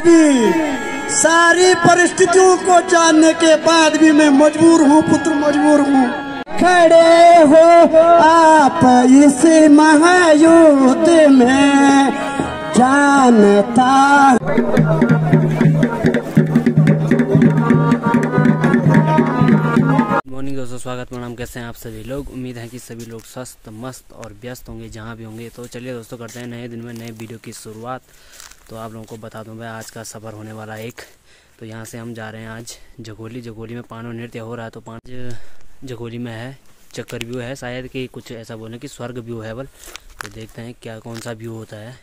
भी सारी परिस्थितियों को जानने के बाद भी मैं मजबूर हूँ पुत्र, मजबूर हूँ। खड़े हो आप इस महायुद्ध में जानता। मॉर्निंग दोस्तों, स्वागत प्रणाम। कैसे हैं आप सभी लोग? उम्मीद है कि सभी लोग स्वस्थ मस्त और व्यस्त होंगे जहां भी होंगे। तो चलिए दोस्तों, करते हैं नए दिन में नए वीडियो की शुरुआत। तो आप लोगों को बता दूं भाई, आज का सफ़र होने वाला है एक। तो यहां से हम जा रहे हैं आज जगोली में पानो नृत्य हो रहा है। तो 5 जगोली में है चक्कर व्यू है, शायद कि कुछ ऐसा बोले कि स्वर्ग व्यू है बल। तो देखते हैं क्या कौन सा व्यू होता है,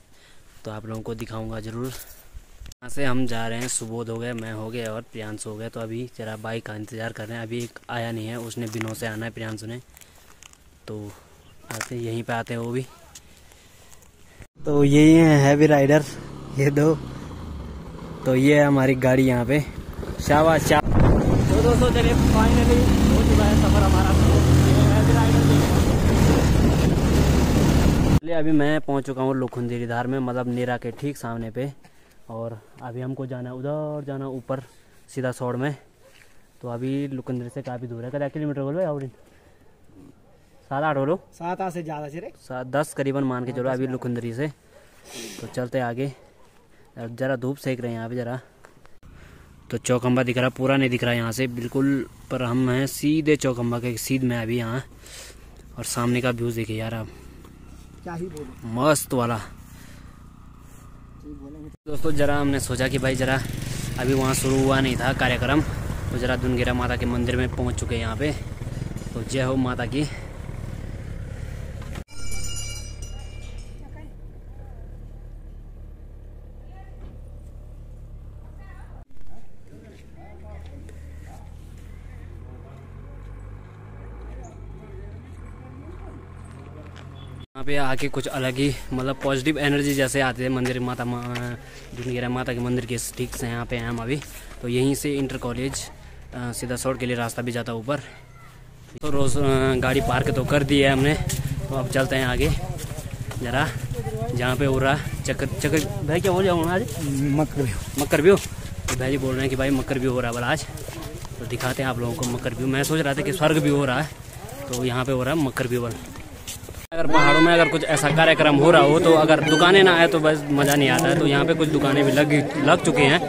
तो आप लोगों को दिखाऊँगा ज़रूर। यहाँ से हम जा रहे हैं, सुबोध हो गए, मैं हो गया और प्रियांशु हो गया। तो अभी जरा बाइक का इंतज़ार कर रहे हैं। अभी एक आया नहीं है, उसने बिनों से आना है प्रियांशु ने। तो आते यहीं पे आते हैं वो भी। तो यही है हैवी राइडर, ये दो। तो ये है हमारी गाड़ी यहाँ पे। शाबाश। तो दोस्तों चलिए, फाइनली हो चुका है सफ़र हमारा। हैवी राइडर चलिए, अभी मैं पहुँच चुका हूँ लुखुंदेरी धार में, मतलब नेरा के ठीक सामने पे। और अभी हमको जाना है उधर, जाना ऊपर सीधा सौड़ में। तो अभी लुकंदरी से काफ़ी दूर है। क्या किलोमीटर बोलो यार? 7-8 बोलो। 7 से ज़्यादा चले, 7-10 करीबन मान के चलो अभी लुकंदरी से। तो चलते आगे। ज़रा धूप सेक रहे हैं यहाँ पे ज़रा। तो चौखंबा दिख रहा, पूरा नहीं दिख रहा यहाँ से बिल्कुल, पर हम हैं सीधे चौखंबा के सीध में अभी यहाँ। और सामने का व्यू देखिए यार, आप क्या ही बोलो, मस्त वाला। दोस्तों जरा हमने सोचा कि भाई जरा अभी वहाँ शुरू हुआ नहीं था कार्यक्रम, तो जरा दुनगेरा माता के मंदिर में पहुँच चुके हैं यहाँ पे। तो जय हो माता की। यहाँ पे आके कुछ अलग ही मतलब पॉजिटिव एनर्जी जैसे आते हैं मंदिर माता दुनगेरा माता के मंदिर के ठीक से यहाँ पे हैं हम अभी। तो यहीं से इंटर कॉलेज सीधा सौड़ के लिए रास्ता भी जाता ऊपर। तो रोज़ गाड़ी पार्क तो कर दी है हमने। तो अब चलते हैं आगे ज़रा, जहाँ पे हो रहा चक्कर भाई क्या बोल जाऊँ आज? मकर व्यू। तो भाई जी बोल रहे हैं कि भाई मकर व्यू हो रहा है बल आज। तो दिखाते हैं आप लोगों को मकर व्यू। मैं सोच रहा था कि स्वर्ग व्यू हो रहा है, तो यहाँ पे हो रहा है मकर व्यू बल। अगर पहाड़ों में अगर कुछ ऐसा कार्यक्रम हो रहा हो, तो अगर दुकानें ना आए तो बस मज़ा नहीं आता है। तो यहाँ पे कुछ दुकानें भी लग चुकी हैं,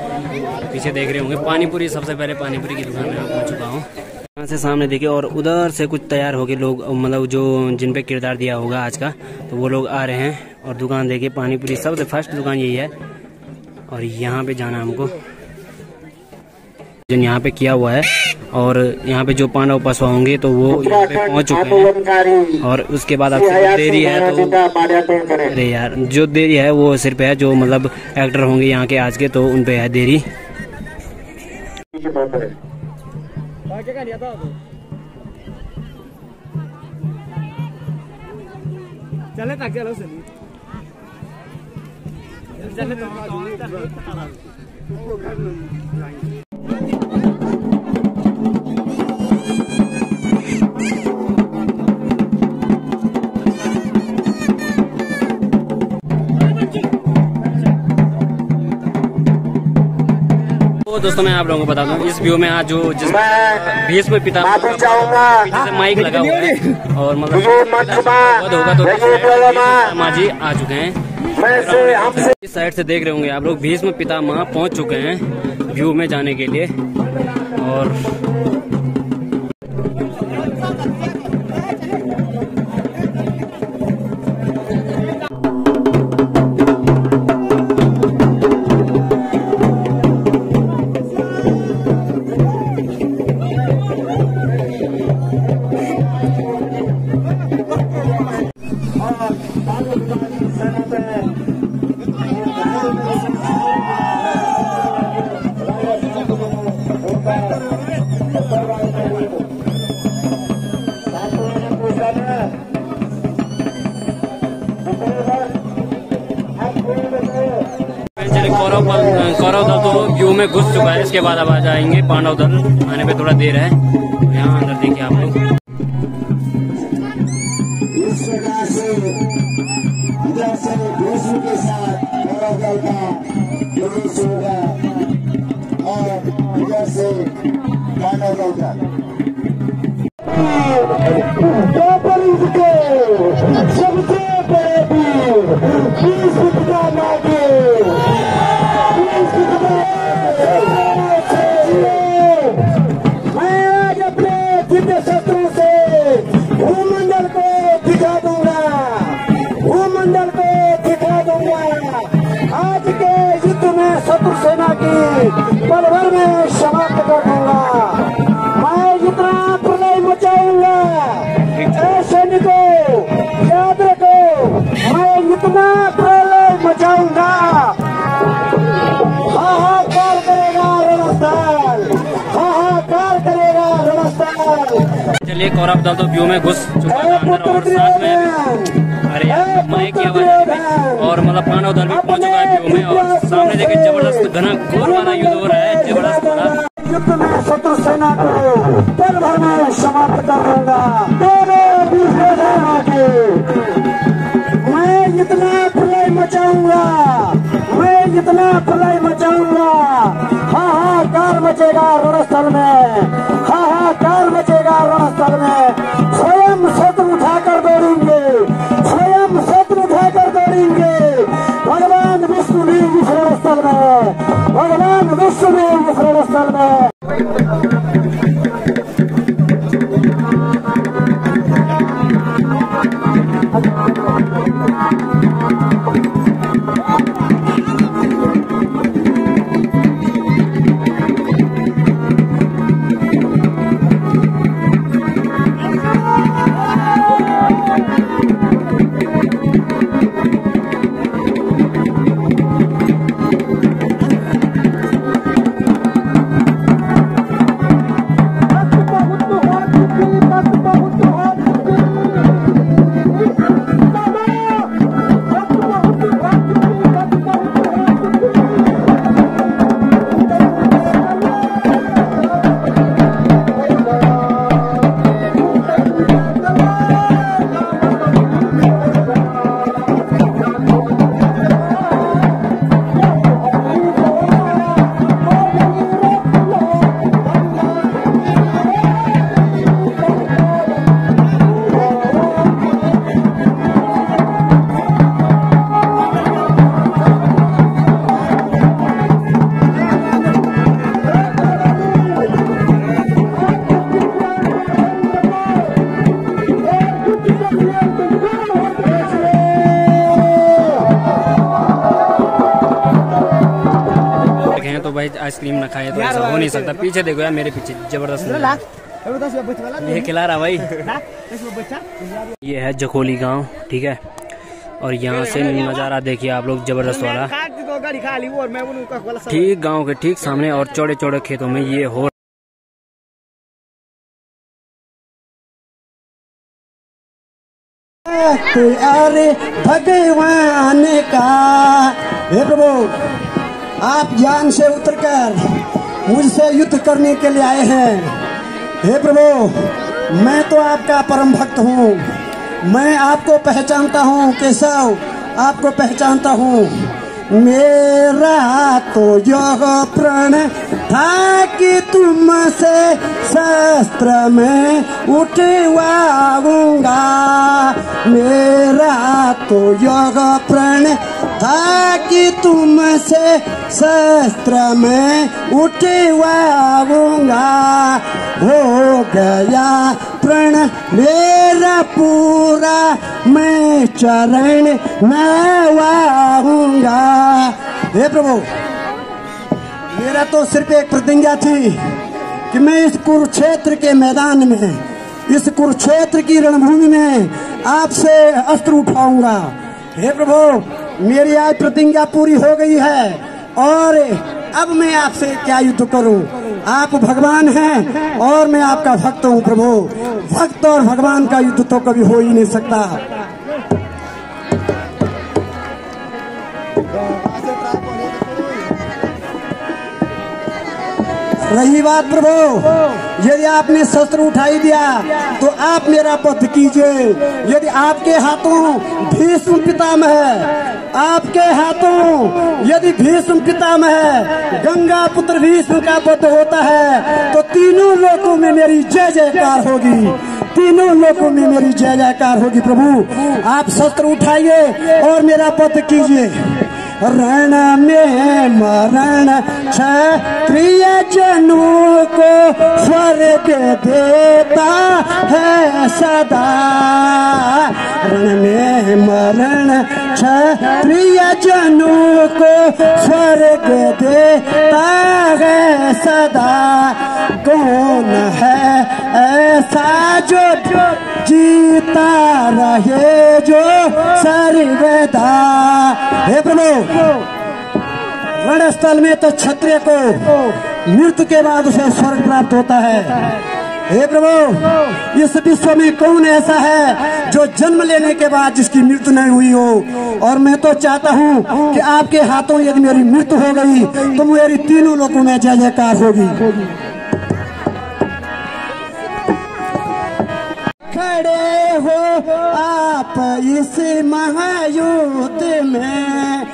पीछे देख रहे होंगे। पानीपुरी, सबसे पहले पानीपुरी की दुकान में मैं पहुँच चुका हूँ। यहाँ से सामने देखिए, और उधर से कुछ तैयार हो गए लोग, मतलब जो जिन पे किरदार दिया होगा आज का, तो वो लोग आ रहे हैं। और दुकान देखिए, पानीपुरी सबसे फर्स्ट दुकान यही है। और यहाँ पे जाना हमको, जिन यहाँ पे किया हुआ है। और यहाँ पे जो पांडव पशु होंगे तो वो यहाँ पे पहुँच चुके हैं। और उसके बाद आपसे देरी है तो अरे यार, जो देरी है वो सिर्फ है जो मतलब एक्टर होंगे यहाँ के आज के, तो उन पे है देरी। चले तक चलो तो दोस्तों मैं आप लोगों को बता दूं, इस व्यू में आज जो भीष्म पितामह पीछे से माइक लगा हुआ है, और मतलब होगा तो माँ जी आ चुके हैं। इस साइड से देख रहे होंगे आप लोग, भीष्म पितामह पहुंच चुके हैं व्यू में जाने के लिए। और कौरव दल तो व्यू में घुस चुका है। इसके बाद अब आ जाएंगे पांडव दल, आने पे थोड़ा देर है। तो यहाँ अंदर देखिए आप लोग। इस प्रकार से के साथ कौरव दल का प्रवेश होगा और इधर से मानव लौटा सबसे बड़े वीर मैं आज अपने दिव्य शस्त्रों से भूमंडल को दिखा दूंगा, भूमंडल को दिखा दूंगा। आज के युद्ध में शत्रु सेना की पल भर में समाप्त कर दूंगा। मैं इतना प्रलय मचाऊंगा, सैनिकों याद रखो, मैं इतना प्रलय मचाऊंगा। हाहाकार करेगा रणस्थल, हाहाकार करेगा रणस्थल। चलिए कौरव दल तो व्यू में घुस चुका था अंदर और साथ में अरे यार माइक की आवाज आ रही है और मतलब पांडव दल भी पहुंच चुका है व्यू में और सामने देखिए जबरदस्त घना घोर वाला युद्ध हो रहा है, जबरदस्त वाला युद्ध में शत्रु सेना को पल भर में समाप्त कर दूंगा। मैं इतना प्रलय मचाऊंगा, मैं इतना प्रलय मचाऊंगा। हाहाकार मचेगा रणस्थल में, हाहाकार मचेगा रणस्थल में। स्वयं शत्रु उठाकर दौड़ेंगे, स्वयं शत्रु उठाकर दौड़ेंगे। भगवान विष्णु भी इस रणस्थल में, भगवान विष्णु भी इस रणस्थल में। तो भाई आइसक्रीम ना खाए तो ऐसा हो नहीं सकता। पीछे देखो यार, मेरे पीछे जबरदस्त ये खिला रहा भाई। ये है जखोली गांव, ठीक है, और यहाँ से नज़ारा देखिए आप लोग, जबरदस्त वाला। ठीक गांव के ठीक सामने और चौड़े चौड़े खेतों में ये हो अरे भगवान का। हे प्रभु, आप जान से उतरकर मुझसे युद्ध करने के लिए आए हैं। हे प्रभु, मैं तो आपका परम भक्त हूँ, मैं आपको पहचानता हूँ केशव, आपको पहचानता हूँ। मेरा तो यह प्रण था कि तुमसे शस्त्र में उठवाऊंगा। मेरा तो यह प्रण था कि तुमसे शस्त्र में उठवाऊंगा। हो गया प्रण मेरा पूरा, मैं चरण नवाऊंगा। हे प्रभु, मेरा तो सिर्फ एक प्रतिज्ञा थी कि मैं इस कुरुक्षेत्र के मैदान में, इस कुरुक्षेत्र की रणभूमि में आपसे अस्त्र उठाऊंगा। हे प्रभु, मेरी आज प्रतिज्ञा पूरी हो गई है और अब मैं आपसे क्या युद्ध करूं? आप भगवान हैं और मैं आपका भक्त हूं प्रभु। भक्त और भगवान का युद्ध तो कभी हो ही नहीं सकता। रही बात प्रभु, यदि आपने शस्त्र उठाई दिया तो आप मेरा वध कीजिए। यदि आपके हाथों भीष्म पितामह आपके हाथों यदि भीष्म पितामह गंगा पुत्र भीष्म का वध होता है तो तीनों लोकों में मेरी जय जयकार होगी, तीनों लोकों में मेरी जय जयकार होगी। प्रभु आप शस्त्र उठाइए और मेरा वध कीजिए। रण में मरण क्षत्रिय जनों को स्वर्ग देता है सदा, रण में मरण क्षत्रिय जनों को स्वर्ग देता है सदा। कौन है ऐसा जो जीता रहे जो सर्वदा। हे प्रभु रणस्थल में तो क्षत्रिय को मृत्यु के बाद उसे स्वर्ग प्राप्त होता है। हे प्रभु इस विश्व में कौन ऐसा है जो जन्म लेने के बाद जिसकी मृत्यु नहीं हुई हो। और मैं तो चाहता हूँ कि आपके हाथों यदि मेरी मृत्यु हो गई तो मेरी तीनों लोगों में जय जयकार होगी। खड़े हो आप इस महायुद्ध में,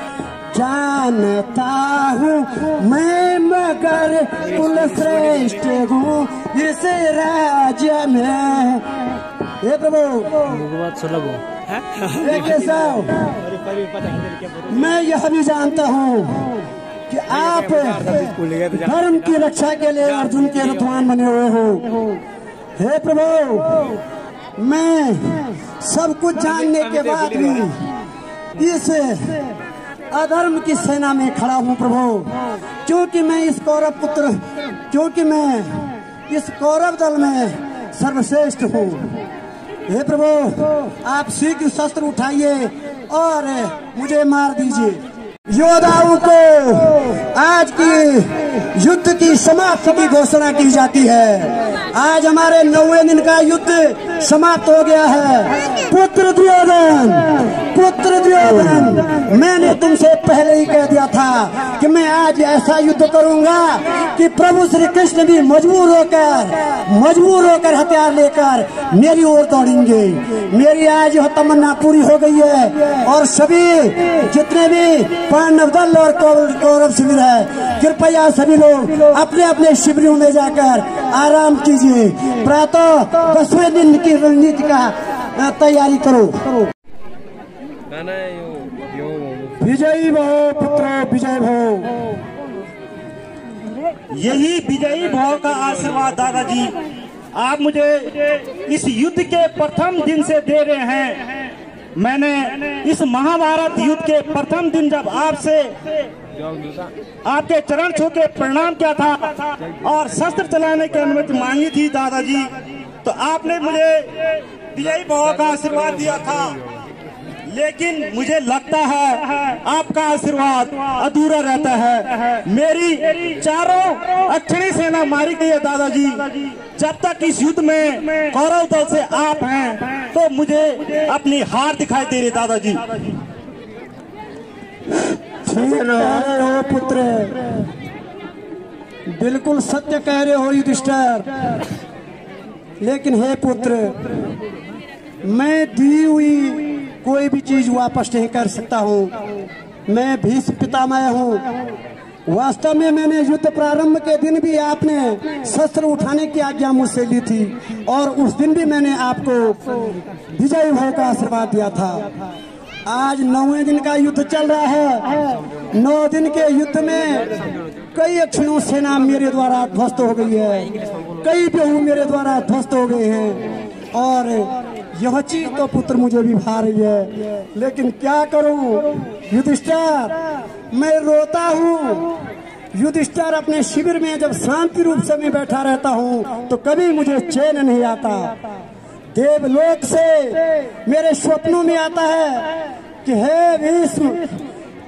जानता हूँ मैं मगर कुल श्रेष्ठ हूँ इस राज्य में। हे प्रभु मैं यह भी जानता हूँ कि आप धर्म की रक्षा के लिए अर्जुन के रथवान बने हुए हो। हे प्रभु मैं सब कुछ जानने के बाद भी इस अधर्म की सेना में खड़ा हूँ प्रभु, क्योंकि मैं इस कौरव पुत्र, क्योंकि मैं इस कौरव दल में सर्वश्रेष्ठ हूँ। हे प्रभु आप शीघ्र शस्त्र उठाइए और मुझे मार दीजिए। योद्धाओं को आज की युद्ध की समाप्ति की घोषणा की जाती है। आज हमारे 9वें दिन का युद्ध समाप्त हो गया है। पुत्र दुर्योधन मैंने तुमसे पहले ही कह दिया था कि मैं आज ऐसा युद्ध करूंगा कि प्रभु श्री कृष्ण भी मजबूर होकर हथियार लेकर मेरी ओर दौड़ेंगे। मेरी आज यह तमन्ना पूरी हो गई है और सभी जितने भी पांडव दल और कौरव शिविर है, कृपया सभी लोग अपने अपने शिविरों में जाकर आराम कीजिए। प्रातः 10वें दिन की रणनीति का तैयारी करो। विजयी भव पुत्र विजय भव। यही विजयी भाव का आशीर्वाद दादाजी आप मुझे इस युद्ध के प्रथम दिन से दे रहे हैं। मैंने इस महाभारत युद्ध के प्रथम दिन जब आपसे आपके चरण छू के प्रणाम किया था और शस्त्र चलाने की अनुमति मांगी थी दादाजी, तो आपने मुझे विजयी भाव का आशीर्वाद दिया था। लेकिन मुझे लगता है आपका आशीर्वाद अधूरा रहता है। मेरी चारों अक्षणी सेना मारी गई है दादाजी। जब तक इस युद्ध में कौरव दल से आप हैं तो मुझे अपनी हार दिखाई दे रही दादाजी। हो पुत्र बिल्कुल सत्य कह रहे हो युधिष्ठिर, लेकिन हे पुत्र मैं दी हुई कोई भी चीज वापस नहीं कर सकता हूँ। मैं भीष्म पितामह हूँ। वास्तव में मैंने युद्ध प्रारंभ के दिन भी आपने शस्त्र उठाने की आज्ञा मुझसे ली थी और उस दिन भी मैंने आपको विजयी भाव का आशीर्वाद दिया था। आज 9वें दिन का युद्ध चल रहा है। 9 दिन के युद्ध में कई अक्षणों सेना मेरे द्वारा ध्वस्त हो गई है, कई व्यू मेरे द्वारा ध्वस्त हो गए हैं और यह चीज तो पुत्र मुझे भी भा रही है। लेकिन क्या करूं युधिष्ठिर, मैं रोता हूँ। युधिष्ठिर अपने शिविर में जब शांति रूप से मैं बैठा रहता हूँ तो कभी मुझे चैन नहीं आता। देवलोक से मेरे स्वप्नों में आता है कि हे भीष्म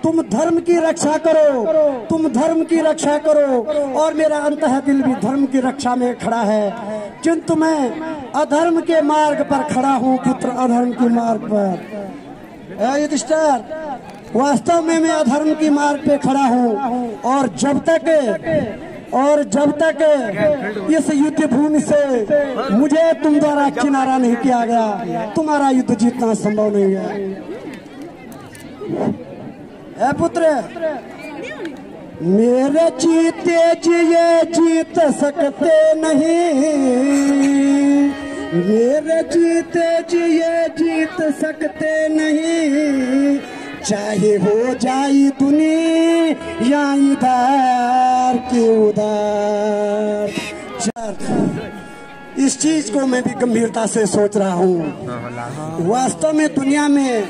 तुम धर्म की रक्षा करो, तुम धर्म की रक्षा करो। और मेरा अंतः दिल भी धर्म की रक्षा में खड़ा है, किंतु मैं अधर्म के मार्ग पर खड़ा हूँ पुत्र, अधर्म के मार्ग पर। युधिष्ठिर वास्तव में मैं अधर्म की मार्ग पे खड़ा हूँ और जब तक इस युद्ध भूमि से मुझे तुम द्वारा किनारा नहीं किया गया, तुम्हारा युद्ध जीतना संभव नहीं है। है पुत्र, मेरे जीते जी ये जीत सकते नहीं, मेरे जीते जी ये जीत सकते नहीं, चाहे हो जाए दुनिया इधर की उधर। इस चीज को मैं भी गंभीरता से सोच रहा हूँ। वास्तव में दुनिया में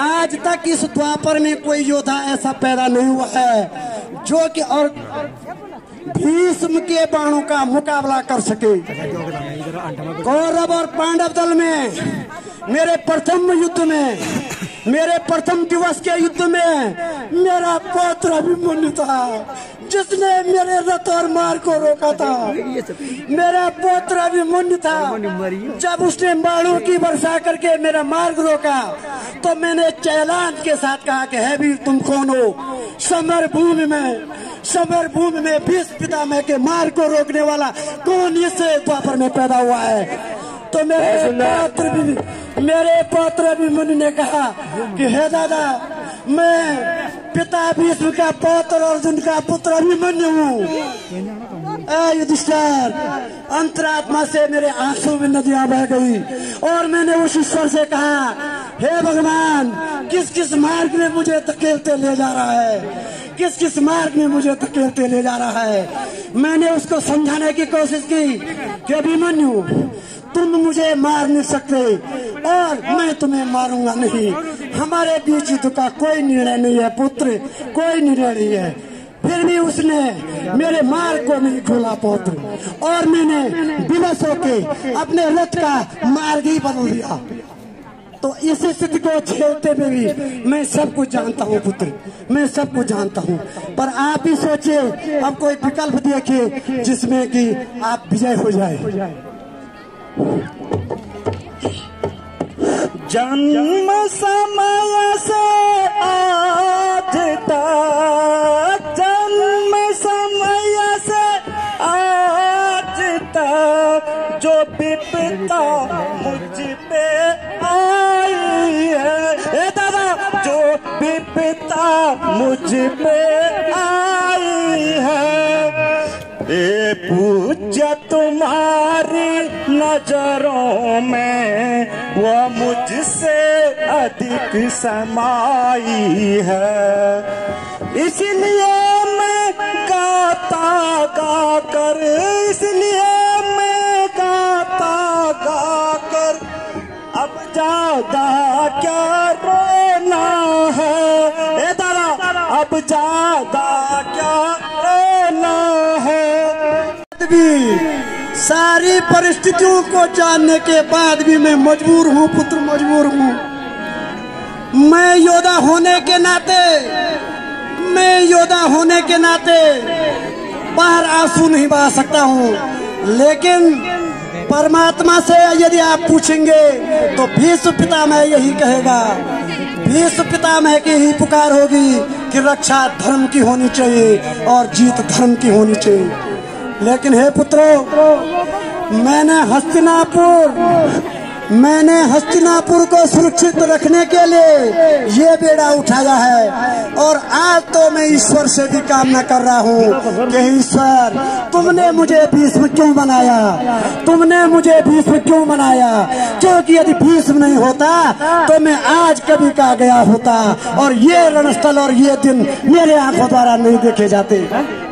आज तक इस द्वापर में कोई योद्धा ऐसा पैदा नहीं हुआ है जो कि और भीष्म के बाणों का मुकाबला कर सके। कौरव और पांडव दल में मेरे प्रथम युद्ध में, मेरे प्रथम दिवस के युद्ध में मेरा पुत्र अभिमन्यु था जिसने मेरे रथ और मार्ग को रोका था। मेरा पुत्र अभिमन्यु था, जब उसने बाणों की वर्षा करके मेरा मार्ग रोका तो मैंने चैलांज के साथ कहा कि है वीर तुम कौन हो? समर भूमि में भीष्म पितामह के मार्ग को रोकने वाला कौन इस द्वापर में पैदा हुआ है? तो मेरे पुत्र अभिमन्यु ने कहा कि हे दादा, मैं पिता भीष्म का पुत्र अर्जुन का पुत्र अभिमन्यु हूँ। युधिष्ठिर, अंतरात्मा से मेरे आंसू में नदियां बह गई और मैंने उस ईश्वर से कहा, हे भगवान, किस किस मार्ग में मुझे धकेलते ले जा रहा है, किस किस मार्ग में मुझे धकेलते ले जा रहा है। मैंने उसको समझाने की कोशिश की कि अभिमन्यु, तुम मुझे मार नहीं सकते और मैं तुम्हें मारूंगा नहीं। हमारे बीच युद्ध का कोई निर्णय नहीं है पुत्र, कोई निर्णय नहीं है। फिर भी उसने मेरे मार्ग को नहीं खोला पुत्र, और मैंने विवश होके अपने रथ का मार्ग ही बदल दिया। तो इस स्थिति को झेलते हुए भी मैं सब कुछ जानता हूँ पुत्र, मैं सब कुछ जानता हूँ। पर आप ही सोचिए, अब कोई विकल्प देखिए जिसमें कि आप विजय हो जाए। जन्म समय से आज तक, जन्म समय से आज तक जो विपदा मुझ पे आई है, दादा, जो विपदा मुझ पे आई है, ए पूज्य तुम्हारी नजरों में वो मुझसे अधिक समाई है। इसलिए मैं गाता गाकर, इसलिए मैं गाता गाकर अब ज्यादा क्या रोना है, ए दादा, अब ज्यादा क्या रोना है। सारी परिस्थितियों को जानने के बाद भी मैं मजबूर हूँ पुत्र, मजबूर हूँ। मैं योद्धा होने के नाते, मैं योद्धा होने के नाते बाहर आंसू नहीं बहा सकता हूँ, लेकिन परमात्मा से यदि आप पूछेंगे तो भीष्म पितामह यही कहेगा, भीष्म पितामह की ही पुकार होगी कि रक्षा धर्म की होनी चाहिए और जीत धर्म की होनी चाहिए। लेकिन हे पुत्रों, मैंने हस्तिनापुर को सुरक्षित रखने के लिए ये बेड़ा उठाया है, और आज तो मैं ईश्वर से भी कामना कर रहा हूँ कि ईश्वर, तुमने मुझे भीष्म क्यों बनाया, तुमने मुझे भीष्म क्यों बनाया? क्योंकि यदि भीष्म नहीं होता तो मैं आज कभी का गया होता, और ये रणस्थल और ये दिन मेरे आंखों द्वारा नहीं देखे जाते।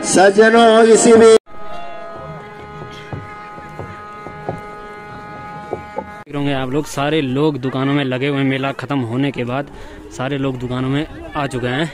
सज्जनों, इसी में होंगे आप लोग, सारे लोग दुकानों में लगे हुए, मेला खत्म होने के बाद सारे लोग दुकानों में आ चुके हैं।